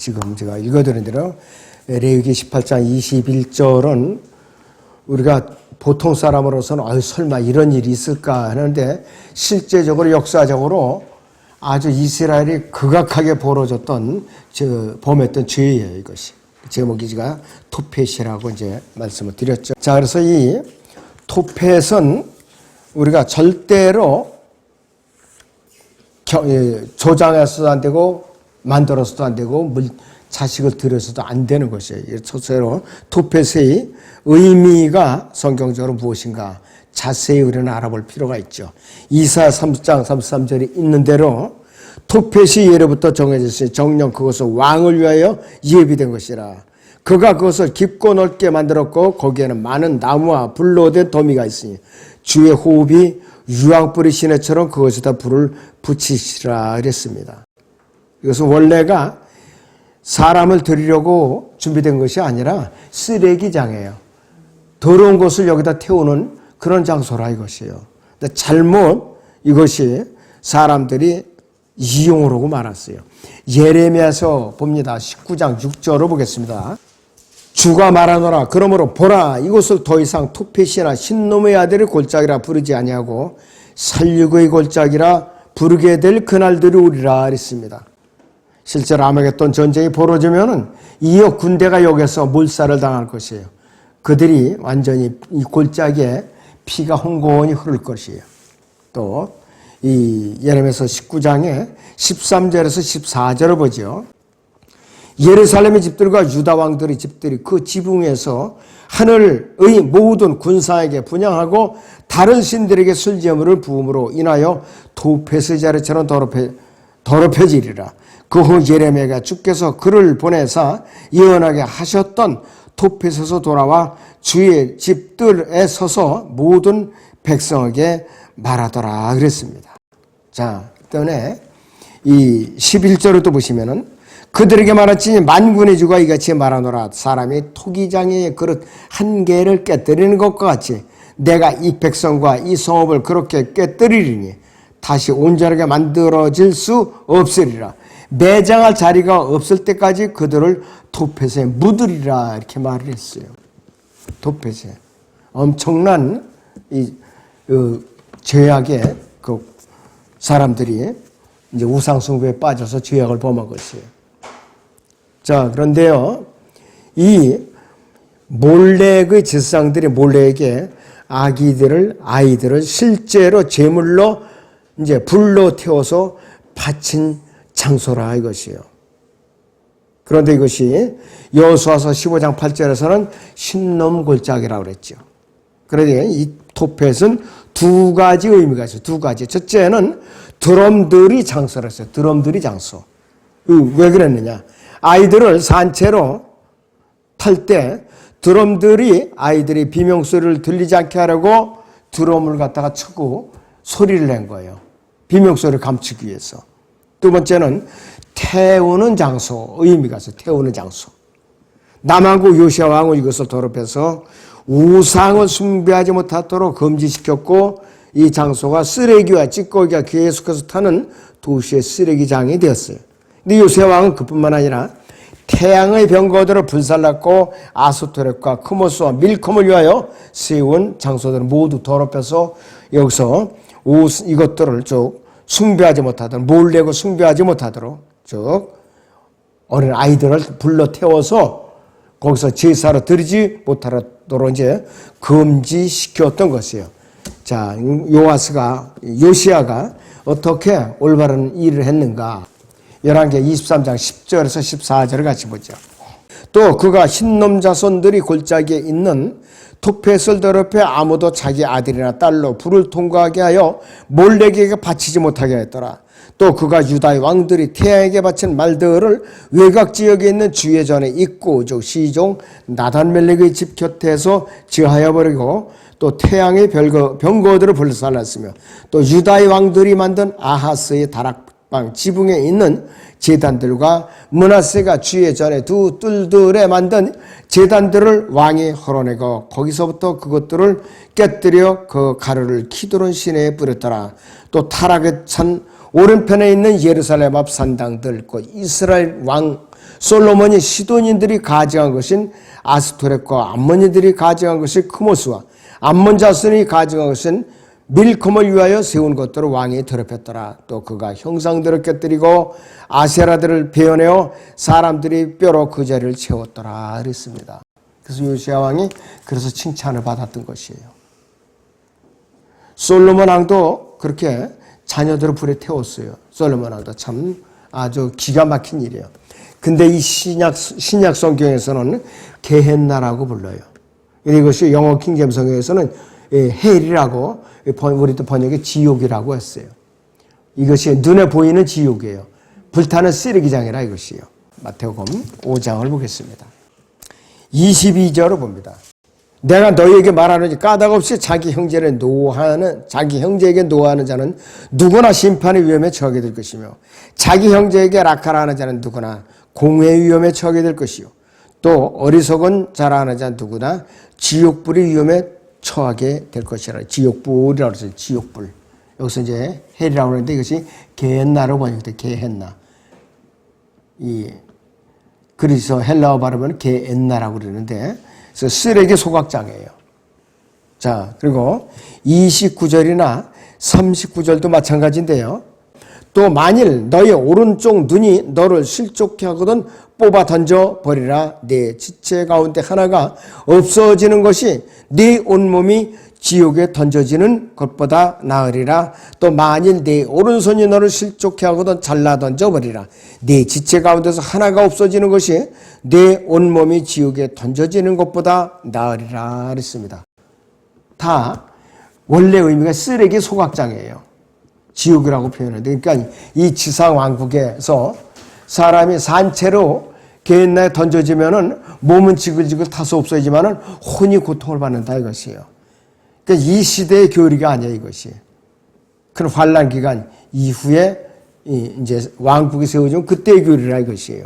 지금 제가 읽어드린 대로 레위기 18장 21절은 우리가 보통 사람으로서는 설마 이런 일이 있을까 하는데 실제적으로 역사적으로 아주 이스라엘이 극악하게 벌어졌던 범했던 죄예요. 이것이 제목이 제가 토펫이라고 이제 말씀을 드렸죠. 자, 그래서 이 토펫은 우리가 절대로 조장해서도 안 되고 만들어서도 안 되고 자식을 들여서도 안 되는 것이에요. 첫째로 토펫의 의미가 성경적으로 무엇인가 자세히 우리는 알아볼 필요가 있죠. 이사 3장 33절이 있는 대로 토펫이 예로부터 정해졌으니 정녕 그것은 왕을 위하여 예비된 것이라. 그가 그것을 깊고 넓게 만들었고 거기에는 많은 나무와 불로 된 더미가 있으니 주의 호흡이 유황불이 시내처럼 그것에다 불을 붙이시라 그랬습니다. 이것은 원래가 사람을 들이려고 준비된 것이 아니라 쓰레기장이에요. 더러운 것을 여기다 태우는 그런 장소라 이것이에요. 근데 잘못 이것이 사람들이 이용을 하고 말았어요. 예레미야서 봅니다. 19장 6절로 보겠습니다. 주가 말하노라. 그러므로 보라, 이곳을 더 이상 토펫이나 신놈의 아들의 골짜기라 부르지 아니하고 살육의 골짜기라 부르게 될 그날들이 오리라 그랬습니다. 실제로 아마겟돈 전쟁이 벌어지면은 이어 군대가 여기서 몰살을 당할 것이에요. 그들이 완전히 이 골짜기에 피가 홍고원이 흐를 것이에요. 또 이 예레미야서 19장에 13절에서 14절을 보죠. 예루살렘의 집들과 유다 왕들의 집들이 그 지붕에서 하늘의 모든 군사에게 분향하고 다른 신들에게 술제물을 부음으로 인하여 토펫의 자리처럼 더럽혀지리라. 그 후 예레미야가 주께서 그를 보내사 예언하게 하셨던 토펫에서 돌아와 주의 집들에 서서 모든 백성에게 말하더라 그랬습니다. 자, 때문에 이 11절을 또 보시면은 그들에게 말하지 만군의 주가 이같이 말하노라. 사람이 토기장의 그릇 한 개를 깨뜨리는 것과 같이 내가 이 백성과 이 성읍을 그렇게 깨뜨리리니 다시 온전하게 만들어질 수 없으리라. 매장할 자리가 없을 때까지 그들을 토펫에 묻으리라 이렇게 말을 했어요. 토펫에 엄청난 이 죄악의 그 사람들이 이제 우상숭배에 빠져서 죄악을 범한 것이에요. 자, 그런데요, 이 몰렉의 제사장들이 몰렉에게 아이들을 실제로 제물로 이제 불로 태워서 바친 장소라 이것이에요. 그런데 이것이 여호수아서 15장 8절에서는 신놈 골짜기라고 그랬죠. 그런데 이 토펫은 두 가지 의미가 있어요. 두 가지. 첫째는 드럼들이 장소라 했어요. 드럼들이 장소. 왜 그랬느냐? 아이들을 산채로 탈 때 드럼들이 아이들이 비명소리를 들리지 않게 하려고 드럼을 갖다가 치고 소리를 낸 거예요. 비명소리를 감추기 위해서. 두 번째는 태우는 장소, 의미가 있어요. 태우는 장소. 남한국 요시아 왕은 이것을 더럽혀서 우상을 숭배하지 못하도록 금지시켰고 이 장소가 쓰레기와 찌꺼기가 계속해서 타는 도시의 쓰레기장이 되었어요. 근데 요시아 왕은 그뿐만 아니라 태양의 병거들을 불살랐고 아스토렛과 크모스와 밀컴을 위하여 세운 장소들을 모두 더럽혀서 여기서 이것들을 쭉 숭배하지 못하도록 몰래고 숭배하지 못하도록 즉 어린 아이들을 불러 태워서 거기서 제사로 드리지 못하도록 이제 금지시켰던 것이에요. 자, 요시아가 어떻게 올바른 일을 했는가? 11개 23장 10절에서 14절을 같이 보죠. 또 그가 흰놈 자손들이 골짜기에 있는 토펫을 더럽혀 아무도 자기 아들이나 딸로 불을 통과하게 하여 몰렉에게 바치지 못하게 했더라. 또 그가 유다의 왕들이 태양에게 바친 말들을 외곽 지역에 있는 주의 전에 입구 즉 시종 나단멜렉의 집 곁에서 지하여 버리고 또 태양의 병거들을 불살랐으며 또 유다의 왕들이 만든 아하스의 다락방 지붕에 있는 제단들과 므낫세가 주의 전에 두 뜰들에 만든 제단들을 왕이 헐어내고 거기서부터 그것들을 깨뜨려 그 가루를 키드론 시내에 뿌렸더라. 또 타락의 산 오른편에 있는 예루살렘 앞 산당들 곧 이스라엘 왕 솔로몬이 시돈인들이 가증한 것인 아스토렛과 암몬인들이 가증한 것이 크모스와 암몬 자손이 가증한 것은 밀콤을 위하여 세운 것들을 왕이 더럽혔더라. 또 그가 형상들을 깨뜨리고 아세라들을 베어내어 사람들이 뼈로 그 자리를 채웠더라 그랬습니다. 그래서 요시야 왕이 그래서 칭찬을 받았던 것이에요. 솔로몬 왕도 그렇게 자녀들을 불에 태웠어요. 솔로몬 왕도 참 아주 기가 막힌 일이에요. 근데 이 신약 성경에서는 게헨나라고 불러요. 이것이 영어 킹제임 성경에서는 헬이라고, 우리도 번역에 지옥이라고 했어요. 이것이 눈에 보이는 지옥이에요. 불타는 쓰레기장이라 이것이요. 마태복음 5장을 보겠습니다. 22절을 봅니다. 내가 너희에게 말하노니 까닭없이 자기 형제에게 노하는 자는 누구나 심판의 위험에 처하게 될 것이며 자기 형제에게 라카라하는 자는 누구나 공회의 위험에 처하게 될 것이요 또 어리석은 자라 하는 자는 누구나 지옥불의 위험에 처하게 될 것이라. 지옥불이라고 했어요. 지옥불. 여기서 이제 헬이라고 하는데 이것이 게헨나로 번역돼. 게헨나. 그래서 헬라어 발음은 게엔나라고 그러는데, 그래서 쓰레기 소각장이에요. 자, 그리고 29절이나 39절도 마찬가지인데요. 또 만일 너의 오른쪽 눈이 너를 실족케 하거든 뽑아 던져버리라. 네 지체 가운데 하나가 없어지는 것이 네 온몸이 지옥에 던져지는 것보다 나으리라. 또 만일 네 오른손이 너를 실족케 하거든 잘라 던져버리라. 네 지체 가운데서 하나가 없어지는 것이 네 온몸이 지옥에 던져지는 것보다 나으리라 그랬습니다. 다 원래 의미가 쓰레기 소각장이에요. 지옥이라고 표현해요. 그러니까 이 지상 왕국에서 사람이 산채로 게헨나에 던져지면은 몸은 지글지글 타서 없어지지만은 혼이 고통을 받는다 이것이에요. 그러니까 이 시대의 교리가 아니에요 이것이. 그런 환란 기간 이후에 이제 왕국이 세워진 그때의 교리라 이것이에요.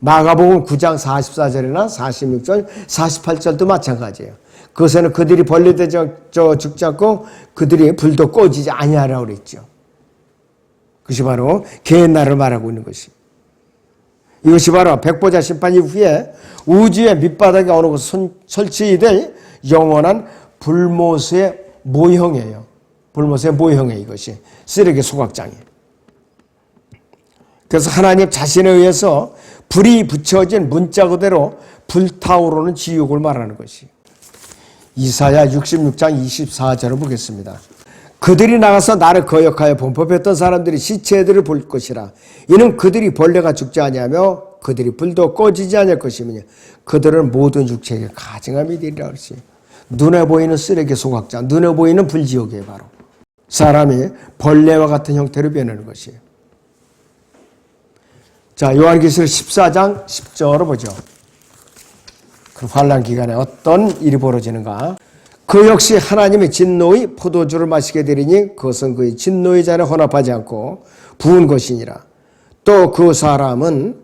마가복음 9장 44절이나 46절, 48절도 마찬가지예요. 그것에는 그들이 벌레 죽지 않고 그들이 불도 꺼지지 아니하라고 그랬죠. 그것이 바로 게헨나를 말하고 있는 것이. 이것이 바로 백보자 심판 이후에 우주의 밑바닥에 어느 곳에 설치될 영원한 불못의 모형이에요. 불못의 모형이에요. 이것이 쓰레기 소각장이에요. 그래서 하나님 자신에 의해서 불이 붙여진 문자 그대로 불타오르는 지옥을 말하는 것이. 이사야 66장 24절을 보겠습니다. 그들이 나가서 나를 거역하여 범법했던 사람들이 시체들을 볼 것이라. 이는 그들이 벌레가 죽지 아니하며 그들이 불도 꺼지지 않을 것이며 그들은 모든 육체에게 가증함이 되리라 그랬어요. 눈에 보이는 쓰레기 소각장, 눈에 보이는 불지옥이에요. 바로 사람이 벌레와 같은 형태로 변하는 것이에요. 자, 요한계시록 14장 10절을 보죠. 그 환란 기간에 어떤 일이 벌어지는가? 그 역시 하나님의 진노의 포도주를 마시게 되리니 그것은 그의 진노의 잔에 혼합하지 않고 부은 것이니라. 또 그 사람은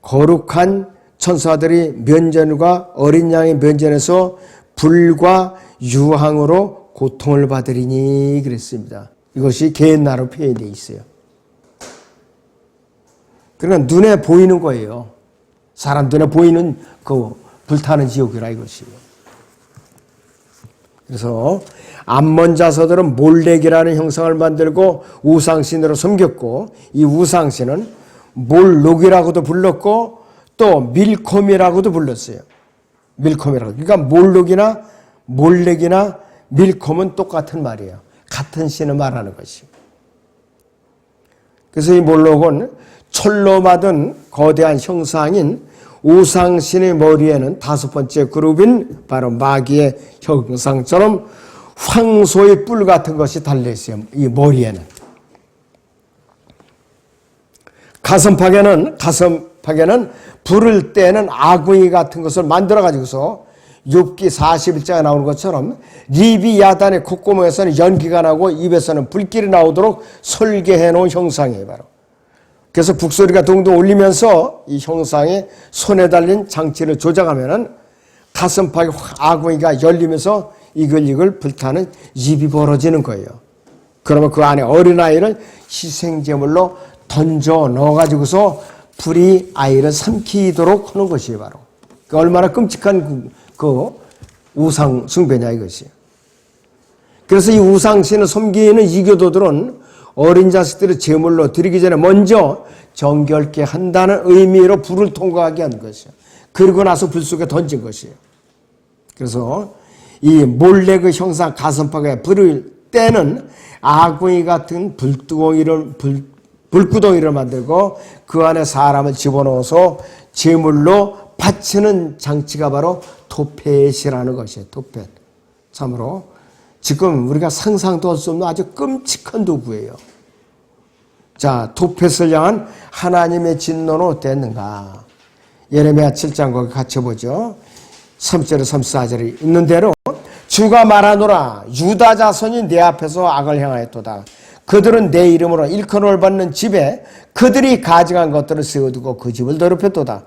거룩한 천사들이 면전과 어린 양의 면전에서 불과 유황으로 고통을 받으리니 그랬습니다. 이것이 게헨나로 표현되어 있어요. 그러니까 눈에 보이는 거예요. 사람 눈에 보이는 그 불타는 지옥이라 이것이에요. 그래서 암몬 자손들은 몰렉이라는 형상을 만들고 우상신으로 섬겼고 이 우상신은 몰록이라고도 불렀고 또 밀콤이라고도 불렀어요. 밀콤이라고. 그러니까 몰록이나 몰렉이나 밀콤은 똑같은 말이에요. 같은 신을 말하는 것이에요. 그래서 이 몰록은 철로 만든 거대한 형상인 우상신의 머리에는 다섯 번째 그룹인 바로 마귀의 형상처럼 황소의 뿔 같은 것이 달려있어요. 이 머리에는. 가슴팍에는 불을 떼는 아궁이 같은 것을 만들어가지고서 욥기 41장에 나오는 것처럼 리비야단의 콧구멍에서는 연기가 나고 입에서는 불길이 나오도록 설계해 놓은 형상이에요. 바로. 그래서 북소리가 동동 울리면서 이 형상의 손에 달린 장치를 조작하면은 가슴팍에 아궁이가 열리면서 이글이글 불타는 입이 벌어지는 거예요. 그러면 그 안에 어린아이를 희생제물로 던져 넣어가지고서 불이 아이를 삼키도록 하는 것이에요, 바로. 얼마나 끔찍한 그 우상 숭배냐 이것이에요. 그래서 이 우상신을 섬기는 이교도들은 어린 자식들을 제물로 드리기 전에 먼저 정결케 한다는 의미로 불을 통과하게 한 것이에요. 그리고 나서 불 속에 던진 것이에요. 그래서 이 몰렉의 형상 가슴팍에 불을 떼는 아궁이 같은 불구덩이를 만들고 그 안에 사람을 집어넣어서 제물로 바치는 장치가 바로 토펫이라는 것이에요. 토펫. 참으로 지금 우리가 상상도 할 수 없는 아주 끔찍한 도구예요. 자, 토펫을 향한 하나님의 진노는 어땠는가? 예레미야 7장 거기 같이 보죠. 3절에 34절에 있는 대로 주가 말하노라. 유다 자손이 내 앞에서 악을 행하였도다. 그들은 내 이름으로 일컬음을 받는 집에 그들이 가져간 것들을 세워두고 그 집을 더럽혔도다.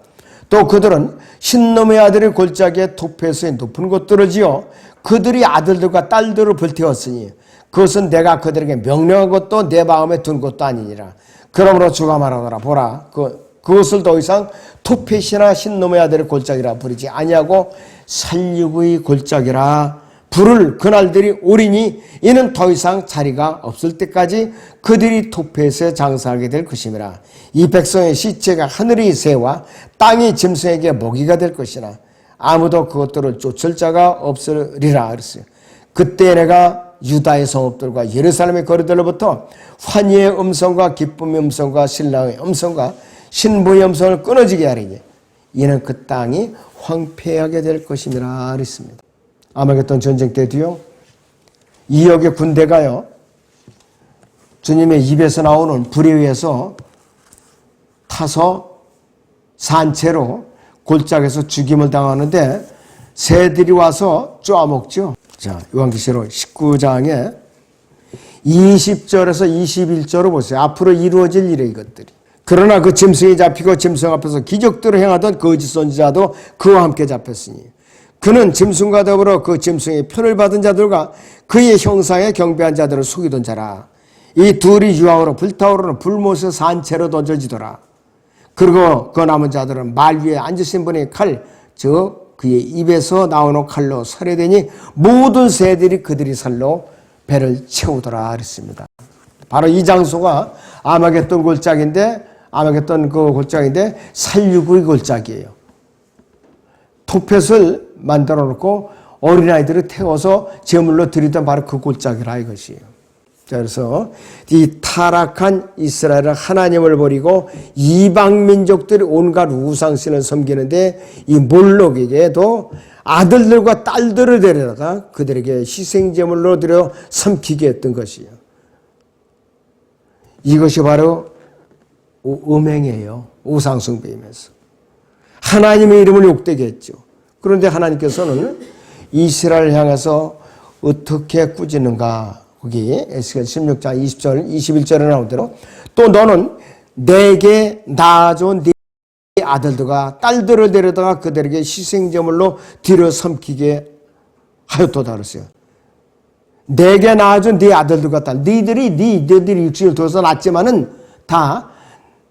또 그들은 신놈의 아들의 골짜기에 토펫의 높은 곳들을 지어 그들이 아들들과 딸들을 불태웠으니 그것은 내가 그들에게 명령한 것도 내 마음에 둔 것도 아니니라. 그러므로 주가 말하노라. 보라, 그것을 더 이상 토펫이나 신놈의 아들의 골짜기라 부르지 아니하고 살육의 골짜기라 부를 그날들이 오리니 이는 더 이상 자리가 없을 때까지 그들이 토펫에 장사하게 될 것임이라. 이 백성의 시체가 하늘의 새와 땅의 짐승에게 먹이가 될 것이나 아무도 그것들을 쫓을 자가 없으리라 그랬어요. 그때 내가 유다의 성읍들과 예루살렘의 거리들로부터 환희의 음성과 기쁨의 음성과 신랑의 음성과 신부의 음성을 끊어지게 하리니 이는 그 땅이 황폐하게 될 것임이라 그랬습니다. 아마겟돈 전쟁 때도요, 2억의 군대가요, 주님의 입에서 나오는 불에 의해서 타서 산채로 골짜기에서 죽임을 당하는데 새들이 와서 쪼아먹죠. 자, 요한계시록 19장에 20절에서 21절을 보세요. 앞으로 이루어질 일에 이것들이. 그러나 그 짐승이 잡히고 짐승 앞에서 기적들을 행하던 거짓 선지자도 그와 함께 잡혔으니 그는 짐승과 더불어 그 짐승의 표를 받은 자들과 그의 형상에 경배한 자들을 속이던 자라. 이 둘이 유황으로 불타오르는 불못의 산채로 던져지더라. 그리고 그 남은 자들은 말 위에 앉으신 분의 칼, 즉 그의 입에서 나오는 칼로 살해되니 모든 새들이 그들이 살로 배를 채우더라 그랬습니다. 바로 이 장소가 아마겟돈 골짜기인데, 아마겟돈 그 골짜기인데 살육의 골짜기예요. 토펫을 만들어 놓고 어린아이들을 태워서 제물로 드리던 바로 그 골짜기라 이것이에요. 자, 그래서 이 타락한 이스라엘은 하나님을 버리고 이방 민족들이 온갖 우상신을 섬기는데 이 몰록에게도 아들들과 딸들을 데려다가 그들에게 희생제물로 드려 삼키게 했던 것이에요. 이것이 바로 음행이에요. 우상숭배이면서 하나님의 이름을 욕되게 했죠. 그런데 하나님께서는 이스라엘을 향해서 어떻게 꾸짖는가? 거기 에스겔 16장 20절 21절에 나온 대로 또 너는 내게 낳아준 네 아들들과 딸들을 데려다가 그들에게 희생제물로 드려 삼키게 하였도다 그랬어요. 내게 낳아준 네 아들들과 딸, 너희들이 육신을 둬서 낳았지만은 다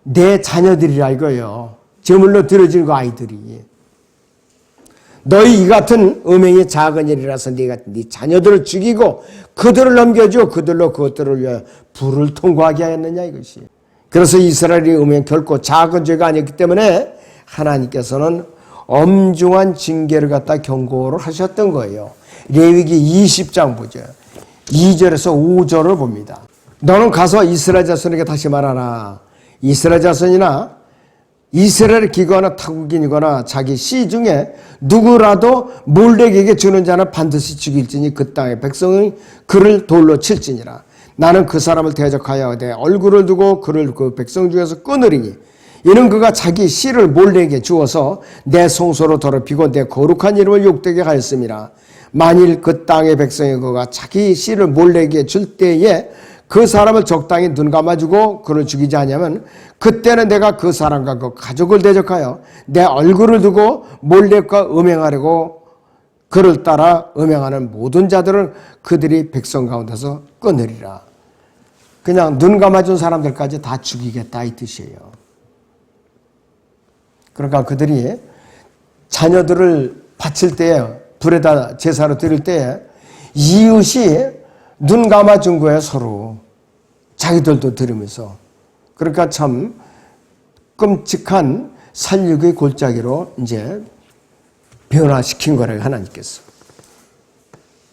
내 자녀들이라 이거예요. 제물로 드려진 그 아이들이. 너희 이 같은 음행이 작은 일이라서 네 자녀들을 죽이고 그들을 넘겨줘 그들로 그것들을 위하여 불을 통과하게 하였느냐 이것이. 그래서 이스라엘의 음행 결코 작은 죄가 아니었기 때문에 하나님께서는 엄중한 징계를 갖다 경고를 하셨던 거예요. 레위기 20장 보죠. 2절에서 5절을 봅니다. 너는 가서 이스라엘 자손에게 다시 말하라. 이스라엘 자손이나 이스라엘을 기거하나 타국인이거나 자기 씨 중에 누구라도 몰렉에게 주는 자는 반드시 죽일지니 그 땅의 백성이 그를 돌로 칠지니라. 나는 그 사람을 대적하여 내 얼굴을 두고 그를 그 백성 중에서 끊으리니 이는 그가 자기 씨를 몰렉에게 주어서 내 성소로 더럽히고 내 거룩한 이름을 욕되게 하였음이라. 만일 그 땅의 백성이 그가 자기 씨를 몰렉에게 줄 때에 그 사람을 적당히 눈 감아주고 그를 죽이지 않으면 그때는 내가 그 사람과 그 가족을 대적하여 내 얼굴을 두고 몰렉과 음행하려고 그를 따라 음행하는 모든 자들을 그들이 백성 가운데서 끊으리라. 그냥 눈 감아준 사람들까지 다 죽이겠다 이 뜻이에요. 그러니까 그들이 자녀들을 바칠 때에 불에다 제사로 드릴 때에 이웃이 눈 감아준 거예요, 서로. 자기들도 들으면서. 그러니까 참 끔찍한 살육의 골짜기로 이제 변화시킨 거라고 하나님께서.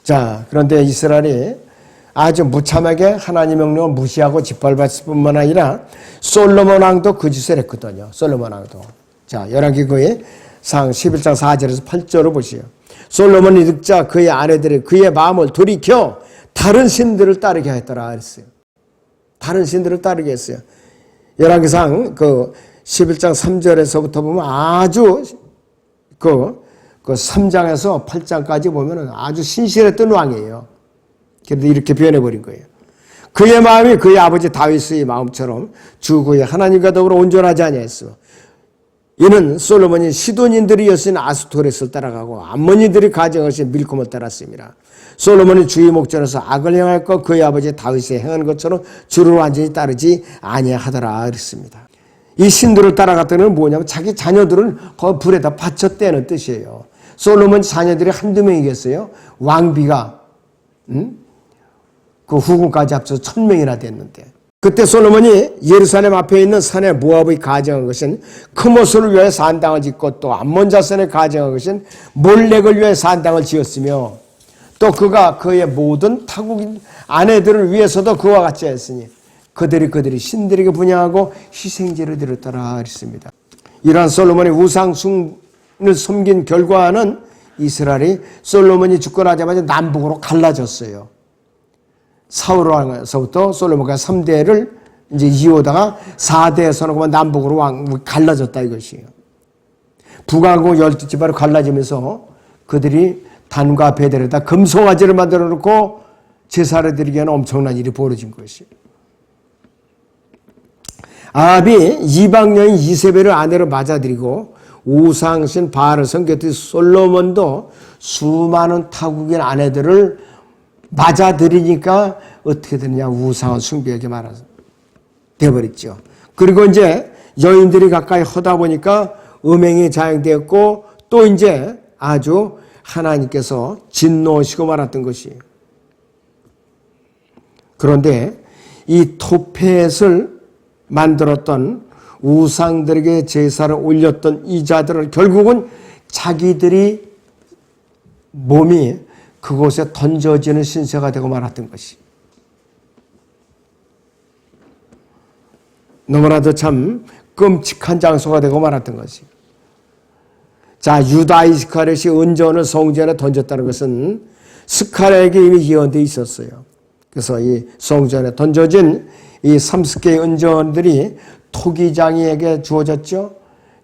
자, 그런데 이스라엘이 아주 무참하게 하나님 명령을 무시하고 짓밟았을 뿐만 아니라 솔로몬 왕도 그 짓을 했거든요. 솔로몬 왕도. 자, 열왕기고의 상 11장 4절에서 8절을 보시오. 솔로몬이 늙자 그의 아내들이 그의 마음을 돌이켜 다른 신들을 따르게 했더라 그랬어요. 다른 신들을 따르게 했어요. 열왕기상 그 11장 3절에서부터 보면 아주 그 3장에서 8장까지 보면은 아주 신실했던 왕이에요. 그런데 이렇게 변해버린 거예요. 그의 마음이 그의 아버지 다윗의 마음처럼 주 그의 하나님과 더불어 온전하지 아니했어. 이는 솔로몬이 시돈인들이 여신 아스토렛을 따라가고 암몬인들이 가정하신 밀콤을 따랐습니다. 솔로몬이 주의 목전에서 악을 행할 것 그의 아버지 다윗이 행한 것처럼 주를 완전히 따르지 아니하더라 그랬습니다. 이 신들을 따라갔다는 뭐냐면 자기 자녀들을 그 불에다 바쳤다는 뜻이에요. 솔로몬 자녀들이 한두 명이겠어요? 왕비가 그 후궁까지 합쳐서 1000명이나 됐는데 그때 솔로몬이 예루살렘 앞에 있는 산에 모압의 가정한 것은 크모스를 위해 산당을 짓고 또 암몬 자손의 가정한 것은 몰렉을 위해 산당을 지었으며 또 그가 그의 모든 타국인 아내들을 위해서도 그와 같이 했으니 그들이 신들에게 분양하고 희생제를 드렸더라 그랬습니다. 이러한 솔로몬의 우상숭을 섬긴 결과는 이스라엘이 솔로몬이 죽고 나자마자 남북으로 갈라졌어요. 사울 왕에서부터 솔로몬과 3대를 이제 이어다가 4대에서는 그만 남북으로 갈라졌다 이것이에요. 북왕국 12지파로 갈라지면서 그들이 단과 베델에다 금송아지를 만들어 놓고 제사를 드리기에는 엄청난 일이 벌어진 것이에요. 아합이 이방 여인 이세벨을 아내로 맞아들이고 우상신 바알을 섬겼듯이 솔로몬도 수많은 타국인 아내들을 맞아들이니까 어떻게 되느냐 우상을 숭배하게 되어버렸죠. 그리고 이제 여인들이 가까이 하다 보니까 음행이 자행되었고 또 이제 아주 하나님께서 진노하시고 말았던 것이에요. 그런데 이 토펫을 만들었던 우상들에게 제사를 올렸던 이 자들은 결국은 자기들이 몸이 그곳에 던져지는 신세가 되고 말았던 것이. 너무나도 참 끔찍한 장소가 되고 말았던 것이. 자, 유다 이스카렛이 은전을 성전에 던졌다는 것은 스카랴에게 이미 예언되어 있었어요. 그래서 이 성전에 던져진 이 30개의 은전들이 토기장이에게 주어졌죠.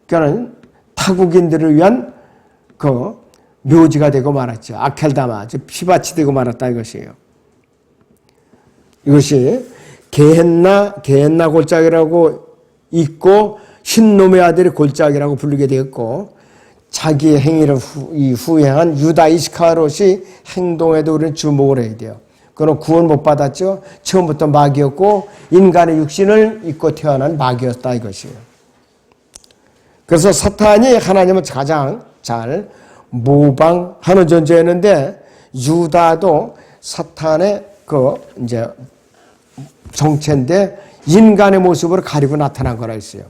그러니까 타국인들을 위한 그 묘지가 되고 말았죠. 아켈다마, 피밭이 되고 말았다 이것이에요. 이것이 게헨나 골짜기라고 있고 흰놈의 아들이 골짜기라고 부르게 되었고 자기의 행위를 후회한 유다 이스카롯이 행동에도 우리는 주목을 해야 돼요. 그는 구원 못 받았죠. 처음부터 마귀였고 인간의 육신을 입고 태어난 마귀였다 이것이에요. 그래서 사탄이 하나님을 가장 잘 모방하는 존재였는데 유다도 사탄의 그 이제 정체인데 인간의 모습으로 가리고 나타난 거라 했어요.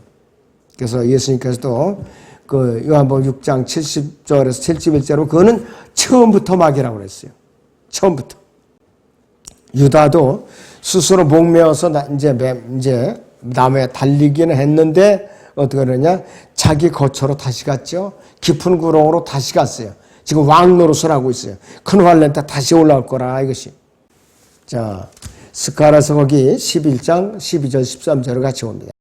그래서 예수님께서도 그 요한복음 6장 70절에서 71절로 그거는 처음부터 마귀라고 그랬어요. 처음부터. 유다도 스스로 목매어서 이제 나무에 달리기는 했는데 어떻게 그러냐? 자기 거처로 다시 갔죠. 깊은 구렁으로 다시 갔어요. 지금 왕 노릇을 하고 있어요. 큰 환란 때 다시 올라올 거라 이것이. 자, 스가랴서 거기 11장 12절 13절을 같이 봅니다.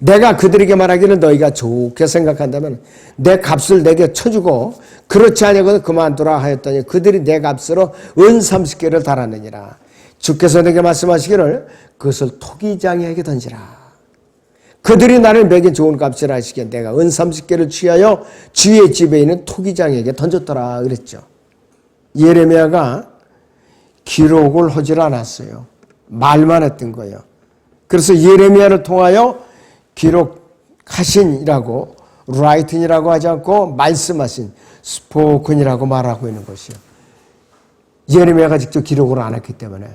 내가 그들에게 말하기를 너희가 좋게 생각한다면 내 값을 내게 쳐주고 그렇지 아니하거든 그만두라 하였더니 그들이 내 값으로 은 30개를 달았느니라. 주께서 내게 말씀하시기를 그것을 토기장이에게 던지라. 그들이 나를 매긴 좋은 값이라 하시기에 내가 은 30개를 취하여 주의 집에 있는 토기장에게 던졌더라 그랬죠. 예레미야가 기록을 하질 않았어요. 말만 했던 거예요. 그래서 예레미야를 통하여 기록하신이라고 writen이라고 하지 않고 말씀하신 spoken이라고 말하고 있는 것이요. 예레미야가 직접 기록을 안 했기 때문에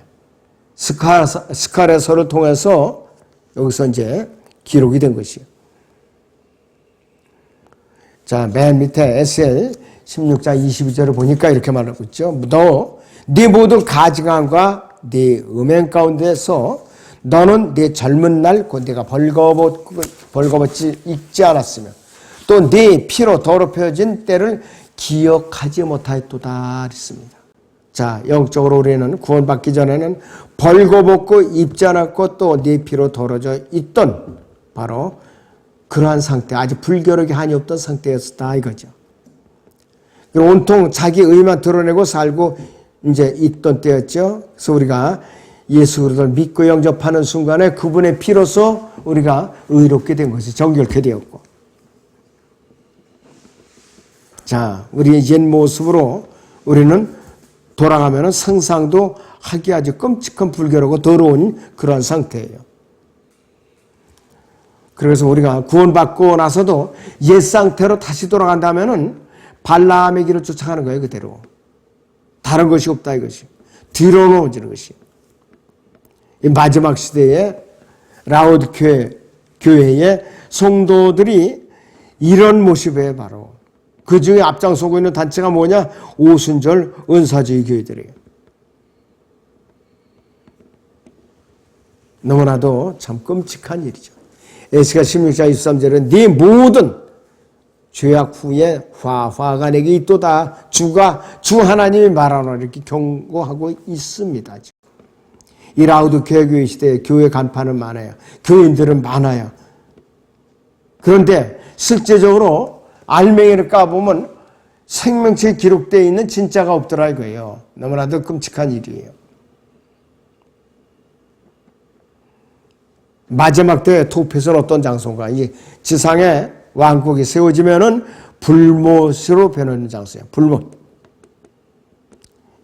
스가랴서를 통해서 여기서 이제 기록이 된 것이요. 자, 맨 밑에 에스겔 16장 22절을 보니까 이렇게 말하고 있죠. 너 네 모든 가증함과 네 음행 가운데서 너는 네 젊은 날 곧 네가 벌거벗지 입지 않았으며 또 네 피로 더럽혀진 때를 기억하지 못하였도다 했습니다. 자, 영적으로 우리는 구원받기 전에는 벌거벗고 입지 않았고 또 네 피로 더러져 있던 바로 그러한 상태, 아직 불결하게 한이 없던 상태였다 이거죠. 그리고 온통 자기 의만 드러내고 살고 이제 있던 때였죠. 그래서 우리가 예수 그리스도를 믿고 영접하는 순간에 그분의 피로서 우리가 의롭게 된 것이 정결케 되었고, 자, 우리의 옛 모습으로 우리는 돌아가면은 상상도 하기 아주 끔찍한 불결하고 더러운 그러한 상태예요. 그래서 우리가 구원받고 나서도 옛 상태로 다시 돌아간다면은 발라함의 길을 쫓아가는 거예요, 그대로. 다른 것이 없다 이것이. 뒤로 놓아지는 것이. 이 마지막 시대에 라오디게아 교회의 성도들이 이런 모습에 바로 그 중에 앞장서고 있는 단체가 뭐냐? 오순절 은사주의 교회들이에요. 너무나도 참 끔찍한 일이죠. 에스겔 16장 23절은 네 모든 죄악 후에 화가 내게 있도다. 주 하나님이 말하노라 이렇게 경고하고 있습니다. 이 라오디게아 교회 시대에 교회 간판은 많아요. 교인들은 많아요. 그런데 실제적으로 알맹이를 까보면 생명체에 기록되어 있는 진짜가 없더라 이거예요. 너무나도 끔찍한 일이에요. 마지막 때 토펫은 어떤 장소인가? 이 지상에 왕국이 세워지면은 불못으로 변하는 장소예요. 불못.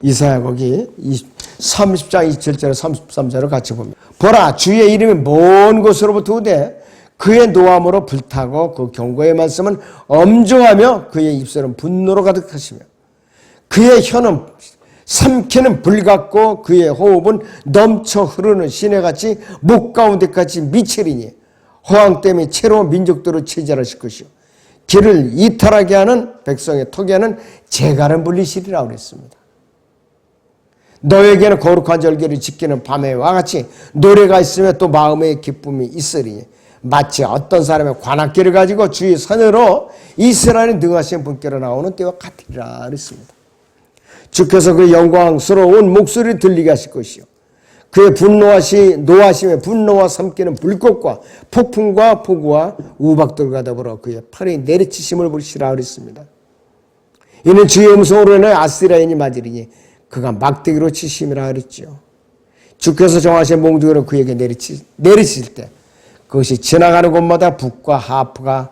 이사야 거기 30장 27절 33절을 같이 봅니다. 보라 주의 이름이 먼 곳으로부터 오되 그의 노함으로 불타고 그 경고의 말씀은 엄정하며 그의 입술은 분노로 가득하시며 그의 혀는 삼키는 불 같고 그의 호흡은 넘쳐 흐르는 시내같이 목 가운데까지 미치리니 허황 때문에 채로운 민족들을 체질하실 것이요 길을 이탈하게 하는 백성의 턱에는 재갈을 물리시리라 그랬습니다. 너에게는 거룩한 절기를 지키는 밤에와 같이 노래가 있으며 또 마음의 기쁨이 있으리니 마치 어떤 사람의 관악기를 가지고 주의 산으로 이스라엘의 능하신 분께로 나오는 때와 같으리라 그랬습니다. 주께서 그 영광스러운 목소리를 들리게 하실 것이요 그의 노하심의 분노와 삼키는 불꽃과 폭풍과 폭우와 우박들과 더불어 그의 팔에 내리치심을 보시라 그랬습니다. 이는 주의 음성으로 인해 아스라엘이 맞으리니 그가 막대기로 치심이라 그랬죠. 주께서 정하신 몽둥이로 그에게 내리칠 때 그것이 지나가는 곳마다 북과 하프가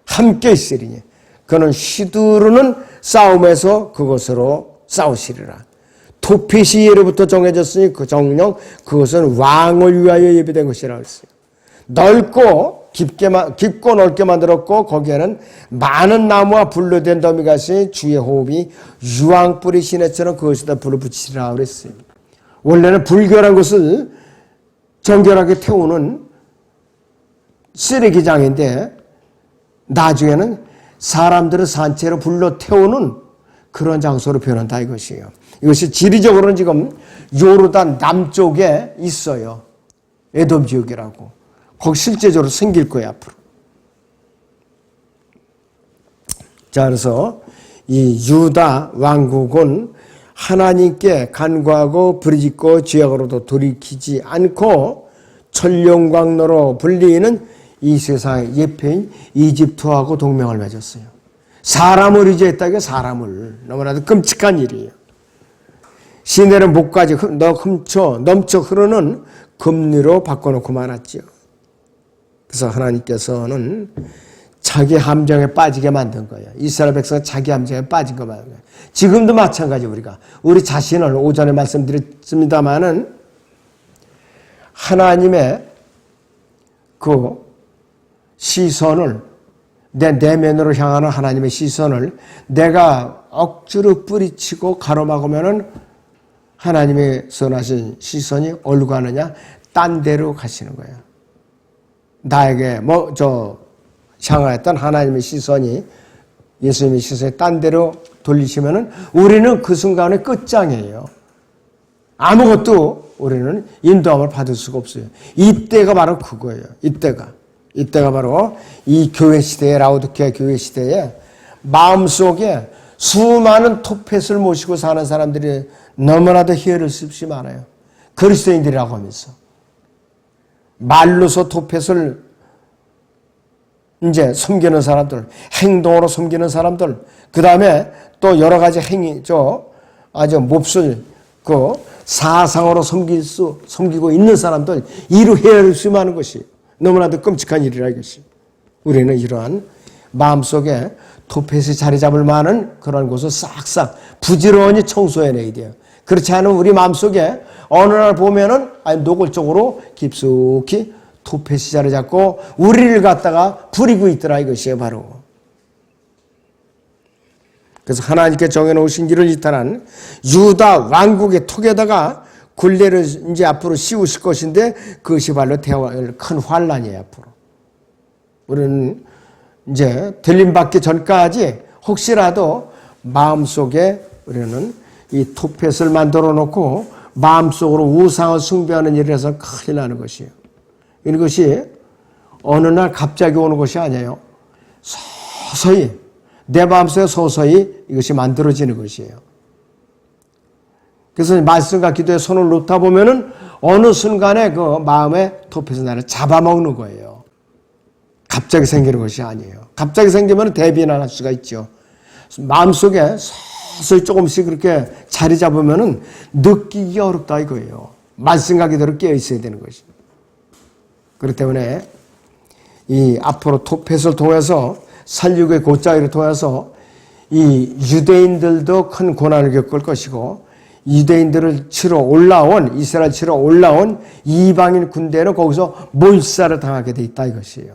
함께 있으리니 그는 휘두르는 싸움에서 그것으로 싸우시리라. 토펫이 예로부터 정해졌으니 그 정령 그것은 왕을 위하여 예비된 것이라고 했어요. 깊고 넓게 만들었고 거기에는 많은 나무와 불로 된 더미가 있으니 주의 호흡이 유황불이 시내처럼 그것에다 불을 붙이시라 그랬어요. 원래는 불결한 것을 정결하게 태우는 쓰레기장인데 나중에는 사람들을 산채로 불러 태우는 그런 장소로 변한다 이것이에요. 이것이 지리적으로는 지금 요르단 남쪽에 있어요. 에돔 지역이라고. 거기 실제적으로 생길 거예요 앞으로. 자, 그래서 이 유다 왕국은 하나님께 간구하고 부르짖고 죄악으로도 돌이키지 않고 천룡광로로 불리는 이 세상의 예표인 이집트하고 동맹을 맺었어요. 사람을 의지했다기에 사람을. 너무나도 끔찍한 일이에요. 시내는 목까지 넘쳐 흐르는 금리로 바꿔놓고 말았죠. 그래서 하나님께서는 자기 함정에 빠지게 만든 거예요. 이스라엘 백성은 자기 함정에 빠진 거 말이에요. 지금도 마찬가지 우리 자신을 오전에 말씀드렸습니다마는 하나님의 그 시선을 내 내면으로 향하는 하나님의 시선을 내가 억지로 뿌리치고 가로막으면은 하나님의 선하신 시선이 어디로 가느냐? 딴 데로 가시는 거예요. 나에게 향하였던 하나님의 시선이 예수님의 시선이 딴 데로 돌리시면은 우리는 그 순간의 끝장이에요. 아무것도 우리는 인도함을 받을 수가 없어요. 이때가 바로 그거예요. 이때가 바로 이 교회 시대에, 라오디게아 교회 시대에 마음속에 수많은 토펫을 모시고 사는 사람들이 너무나도 희열을 습시 많아요. 그리스도인들이라고 하면서 말로서 토펫을 이제 섬기는 사람들, 행동으로 섬기는 사람들, 그 다음에 또 여러 가지 아주 몹쓸 사상으로 섬기고 있는 사람들, 이로 헤아릴 수 많은 것이 너무나도 끔찍한 일이라 이것이. 우리는 이러한 마음속에 토펫이 자리 잡을 만한 그런 곳을 싹싹 부지런히 청소해내야 돼요. 그렇지 않으면 우리 마음속에 어느 날 보면은 노골적으로 깊숙이 토펫이 자리 잡고 우리를 갖다가 부리고 있더라 이것이에요, 바로. 그래서 하나님께 정해놓으신 길을 이탈한 유다 왕국의 턱에다가 굴레를 이제 앞으로 씌우실 것인데 그것이 바로 큰 환란이에요, 앞으로. 우리는 이제 들림받기 전까지 혹시라도 마음속에 우리는 이 토펫을 만들어 놓고 마음속으로 우상을 숭배하는 일을 해서 큰일 나는 것이에요. 이것이 어느 날 갑자기 오는 것이 아니에요. 서서히, 내 마음속에 서서히 이것이 만들어지는 것이에요. 그래서 말씀과 기도에 손을 놓다 보면은 어느 순간에 그 마음의 토펫이 나를 잡아먹는 거예요. 갑자기 생기는 것이 아니에요. 갑자기 생기면 대비는 할 수가 있죠. 마음속에 서서히 조금씩 그렇게 자리 잡으면은 느끼기 어렵다 이거예요. 말씀과 기도로 깨어 있어야 되는 것이. 그렇기 때문에 이 앞으로 토펫을 통해서 살육의 곧자기를 통해서 이 유대인들도 큰 고난을 겪을 것이고 유대인들을 치러 올라온 이스라엘 치러 올라온 이방인 군대는 거기서 몰살을 당하게 돼 있다 이것이에요.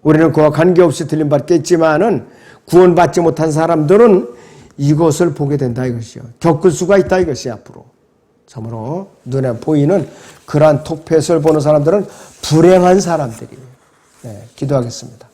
우리는 그와 관계없이 들림받겠지만은 구원받지 못한 사람들은 이것을 보게 된다 이것이요. 겪을 수가 있다 이것이 앞으로. 참으로 눈에 보이는 그러한 토펫을 보는 사람들은 불행한 사람들이에요. 네, 기도하겠습니다.